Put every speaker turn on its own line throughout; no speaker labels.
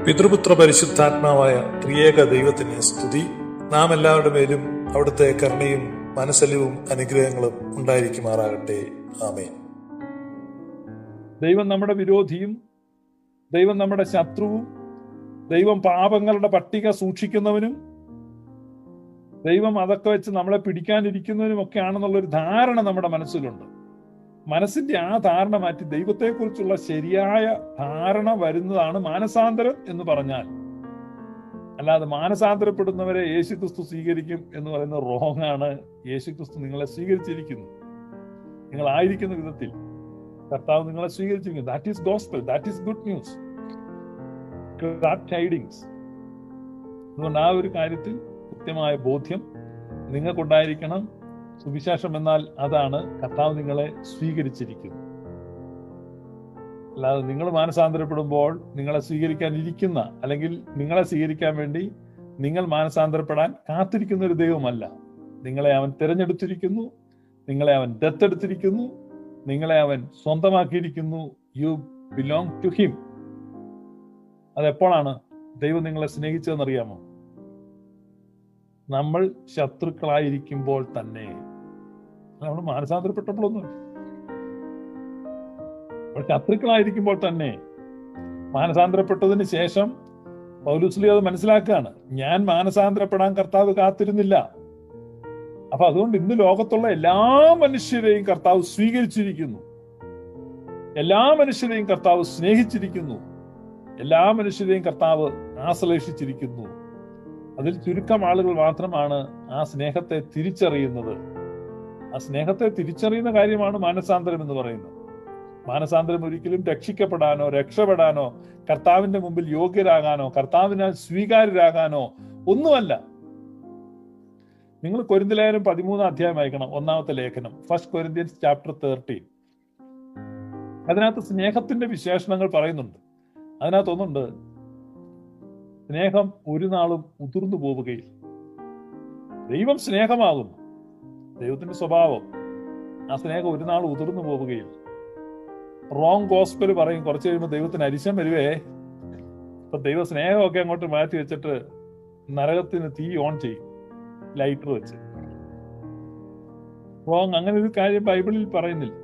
പിതൃപുത്ര പരിശുദ്ധാത്മാവായ ത്രിയേക ദൈവത്തിന് സ്തുതി. നാം എല്ലാവരുടെ മേലും അവിടുത്തെ കരുണയും മനസ്സലിവും അനുഗ്രഹങ്ങളും ഉണ്ടായിരിക്കുമാറാകട്ടെ. ആമേൻ.
ദൈവം നമ്മുടെ വിരോധിയും ദൈവം നമ്മുടെ ശത്രുവും ദൈവം പാപങ്ങളുടെ പട്ടിക സൂക്ഷിക്കുന്നവനും ദൈവം അതൊക്കെ വെച്ച് നമ്മളെ പിടിക്കാനിരിക്കുന്നവനും ഒക്കെ ആണെന്നുള്ളൊരു ധാരണ നമ്മുടെ മനസ്സിലുണ്ട്. മനസ്സിന്റെ ആ ധാരണ മാറ്റി ദൈവത്തെക്കുറിച്ചുള്ള ശരിയായ ധാരണ വരുന്നതാണ് മാനസാന്തരം എന്ന് പറഞ്ഞാൽ. അല്ലാതെ മാനസാന്തരപ്പെടുന്നവരെ യേശുക്രിസ്തു സ്വീകരിക്കും എന്ന് പറയുന്നത് റോങ് ആണ്. യേശുക്രിസ്തു നിങ്ങളെ സ്വീകരിച്ചിരിക്കുന്നു. നിങ്ങളായിരിക്കുന്ന വിധത്തിൽ കർത്താവ് നിങ്ങളെ സ്വീകരിച്ചിരിക്കുന്നു. That is gospel, that is good news, glad tidings. അതുകൊണ്ട് ആ ഒരു കാര്യത്തിൽ കൃത്യമായ ബോധ്യം നിങ്ങൾക്കുണ്ടായിരിക്കണം. സുവിശേഷം എന്നാൽ അതാണ്, കർത്താവ് നിങ്ങളെ സ്വീകരിച്ചിരിക്കുന്നു. അല്ലാതെ നിങ്ങൾ മാനസാന്തരപ്പെടുമ്പോൾ നിങ്ങളെ സ്വീകരിക്കാനിരിക്കുന്ന, അല്ലെങ്കിൽ നിങ്ങളെ സ്വീകരിക്കാൻ വേണ്ടി നിങ്ങൾ മാനസാന്തരപ്പെടാൻ കാത്തിരിക്കുന്ന ഒരു ദൈവമല്ല. നിങ്ങളെ അവൻ തിരഞ്ഞെടുത്തിരിക്കുന്നു, നിങ്ങളെ അവൻ ദത്തെടുത്തിരിക്കുന്നു, നിങ്ങളെ അവൻ സ്വന്തമാക്കിയിരിക്കുന്നു. You belong to him. അതെപ്പോഴാണ് ദൈവം നിങ്ങളെ സ്നേഹിച്ചതെന്നറിയാമോ? നമ്മൾ ശത്രുക്കളായിരിക്കുമ്പോൾ തന്നെ. നമ്മൾ മാനസാന്തരപ്പെട്ടപ്പോഴൊന്നും, ശത്രുക്കളായിരിക്കുമ്പോൾ തന്നെ. മാനസാന്തരപ്പെട്ടതിന് ശേഷം പൗലോസ് അത് മനസ്സിലാക്കുകയാണ്, ഞാൻ മാനസാന്തരപ്പെടാൻ കർത്താവ് കാത്തിരുന്നില്ല. അപ്പൊ അതുകൊണ്ട് ഇന്ന് ലോകത്തുള്ള എല്ലാ മനുഷ്യരെയും കർത്താവ് സ്വീകരിച്ചിരിക്കുന്നു, എല്ലാ മനുഷ്യരെയും കർത്താവ് സ്നേഹിച്ചിരിക്കുന്നു, എല്ലാ മനുഷ്യരെയും കർത്താവ് ആശ്ലേഷിച്ചിരിക്കുന്നു. അതിൽ ചുരുക്കം ആളുകൾ മാത്രമാണ് ആ സ്നേഹത്തെ തിരിച്ചറിയുന്നത്. ആ സ്നേഹത്തെ തിരിച്ചറിയുന്ന കാര്യമാണ് മാനസാന്തരം എന്ന് പറയുന്നത്. മാനസാന്തരം ഒരിക്കലും രക്ഷിക്കപ്പെടാനോ രക്ഷപ്പെടാനോ കർത്താവിന്റെ മുമ്പിൽ യോഗ്യരാകാനോ കർത്താവിനാൽ സ്വീകാര്യരാകാനോ ഒന്നുമല്ല. നിങ്ങൾ കൊരിന്ത്യലേഖനം 13 അധ്യായം വായിക്കണം. 1-ാമത്തെ ലേഖനം, 1 Corinthians chapter 13. അതിനകത്ത് സ്നേഹത്തിന്റെ വിശേഷണങ്ങൾ പറയുന്നുണ്ട്. അതിനകത്ത് ഒന്നുണ്ട്, സ്നേഹം ഒരു നാളും ഉതിർന്നു പോവുകയില്ല. ദൈവം സ്നേഹമാകുന്നു, ദൈവത്തിന്റെ സ്വഭാവം. ആ സ്നേഹം ഒരു നാൾ ഉതിർന്നു പോവുകയില്ല. റോങ് ഗോസ്പൽ പറയും, കുറച്ച് കഴിയുമ്പോൾ ദൈവത്തിന് അരിശം വരുവേ. അപ്പൊ ദൈവ സ്നേഹമൊക്കെ അങ്ങോട്ട് മാറ്റി വെച്ചിട്ട് നരകത്തിന് തീ ഓൺ ചെയ്യും, ലൈറ്റർ വെച്ച്. റോങ്. അങ്ങനെ ഒരു കാര്യം ബൈബിളിൽ പറയുന്നില്ല.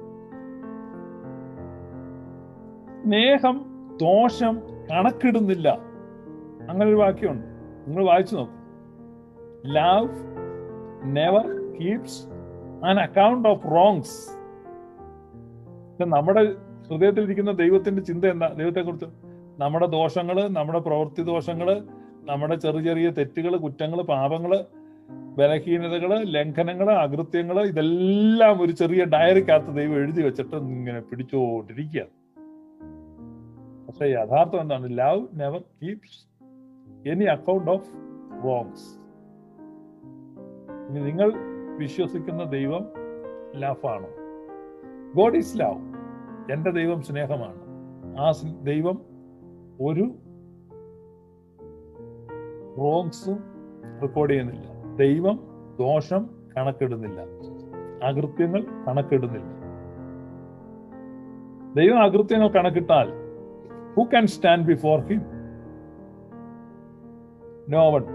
സ്നേഹം ദോഷം കണക്കിടുന്നില്ല. അങ്ങനെ ഒരു വാക്യമുണ്ട്, നിങ്ങൾ വായിച്ചു നോക്കും. Love never keeps an account of wrongs. നമ്മുടെ ഹൃദയത്തിലിരിക്കുന്ന ദൈവത്തിന്റെ ചിന്ത എന്താ ദൈവത്തെ കുറിച്ച്? നമ്മുടെ ദോഷങ്ങള്, നമ്മുടെ പ്രവൃത്തി ദോഷങ്ങള്, നമ്മുടെ ചെറിയ ചെറിയ തെറ്റുകള്, കുറ്റങ്ങള്, പാപങ്ങള്, ബലഹീനതകള്, ലംഘനങ്ങള്, അകൃത്യങ്ങള്, ഇതെല്ലാം ഒരു ചെറിയ ഡയറിക്കകത്ത് ദൈവം എഴുതി വെച്ചിട്ട് ഇങ്ങനെ പിടിച്ചുകൊണ്ടിരിക്കുക. പക്ഷെ യഥാർത്ഥം എന്താണ്? Love never keeps any account of wrongs. ഇനി നിങ്ങൾ വിശ്വസിക്കുന്ന ദൈവം ലവാണ്. God is love. എന്റെ ദൈവം സ്നേഹമാണ്. ആ ദൈവം ഒരു റോങ്സും റെക്കോർഡ് ചെയ്യുന്നില്ല. ദൈവം ദോഷം കണക്കിടുന്നില്ല, അകൃത്യങ്ങൾ കണക്കിടുന്നില്ല. ദൈവം അകൃത്യങ്ങൾ കണക്കിട്ടാൽ who can stand before him? No one.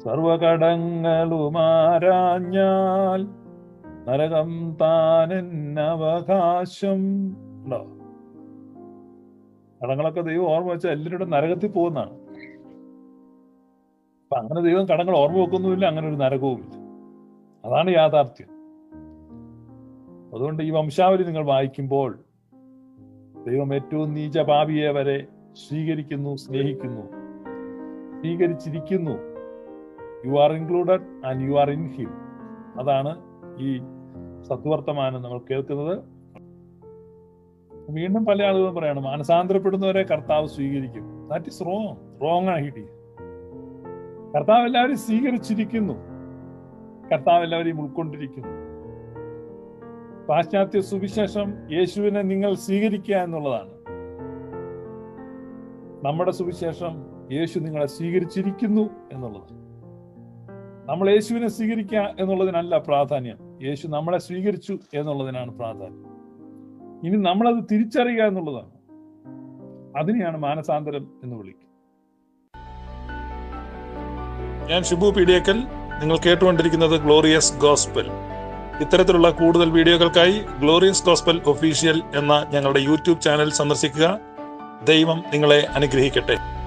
സർവകടങ്ങളുമാരാഞ്ഞാൽ നരകം താനെന്നവകാശം. ഉണ്ടോ? കടങ്ങളൊക്കെ ദൈവം ഓർമ്മ വെച്ചാൽ എല്ലാവരുടെ നരകത്തിൽ പോകുന്നതാണ്. അപ്പൊ അങ്ങനെ ദൈവം കടങ്ങൾ ഓർമ്മ വെക്കുന്നുമില്ല, അങ്ങനെ ഒരു നരകവുമില്ല. അതാണ് യാഥാർത്ഥ്യം. അതുകൊണ്ട് ഈ വംശാവലി നിങ്ങൾ വായിക്കുമ്പോൾ ദൈവം ഏറ്റവും നീച പാപിയെ വരെ സ്വീകരിക്കുന്നു, സ്നേഹിക്കുന്നു, സ്വീകരിച്ചിരിക്കുന്നു. You are included and you are in him. അതാണ് ഈ സത്വർത്തമാനം നമ്മൾ കേൾക്കുന്നത്. വീണ്ടും പല ആളുകളും പറയാണ്, മാനസാന്തരപ്പെടുന്നവരെ കർത്താവ് സ്വീകരിക്കും. That is wrong. റോങ് ആയിട്ട് കർത്താവ് എല്ലാവരെയും സ്വീകരിച്ചിരിക്കുന്നു, കർത്താവ് എല്ലാവരെയും ഉൾക്കൊണ്ടിരിക്കുന്നു. പാശ്ചാത്യ സുവിശേഷം യേശുവിനെ നിങ്ങൾ സ്വീകരിക്കുക എന്നുള്ളതാണ്. നമ്മുടെ സുവിശേഷം യേശു നിങ്ങളെ സ്വീകരിച്ചിരിക്കുന്നു എന്നുള്ളത്. നമ്മൾ യേശുവിനെ സ്വീകരിക്കുക എന്നുള്ളതിനല്ല പ്രാധാന്യം, യേശു നമ്മളെ സ്വീകരിച്ചു എന്നുള്ളതിനാണ് പ്രാധാന്യം. ഇനി നമ്മളത് തിരിച്ചറിയുക എന്നുള്ളതാണ്. അതിനെയാണ് മാനസാന്തരം എന്ന് വിളിക്കുന്നത്.
ഞാൻ ഷിബു പീഡിയക്കൽ. നിങ്ങൾ കേട്ടുകൊണ്ടിരിക്കുന്നത് ഗ്ലോറിയസ് ഗോസ്പൽ. ഇത്തരത്തിലുള്ള കൂടുതൽ വീഡിയോകൾക്കായി ഗ്ലോറിയസ് ഗോസ്പൽ ഒഫീഷ്യൽ എന്ന ഞങ്ങളുടെ യൂട്യൂബ് ചാനൽ സന്ദർശിക്കുക. ദൈവം നിങ്ങളെ അനുഗ്രഹിക്കട്ടെ.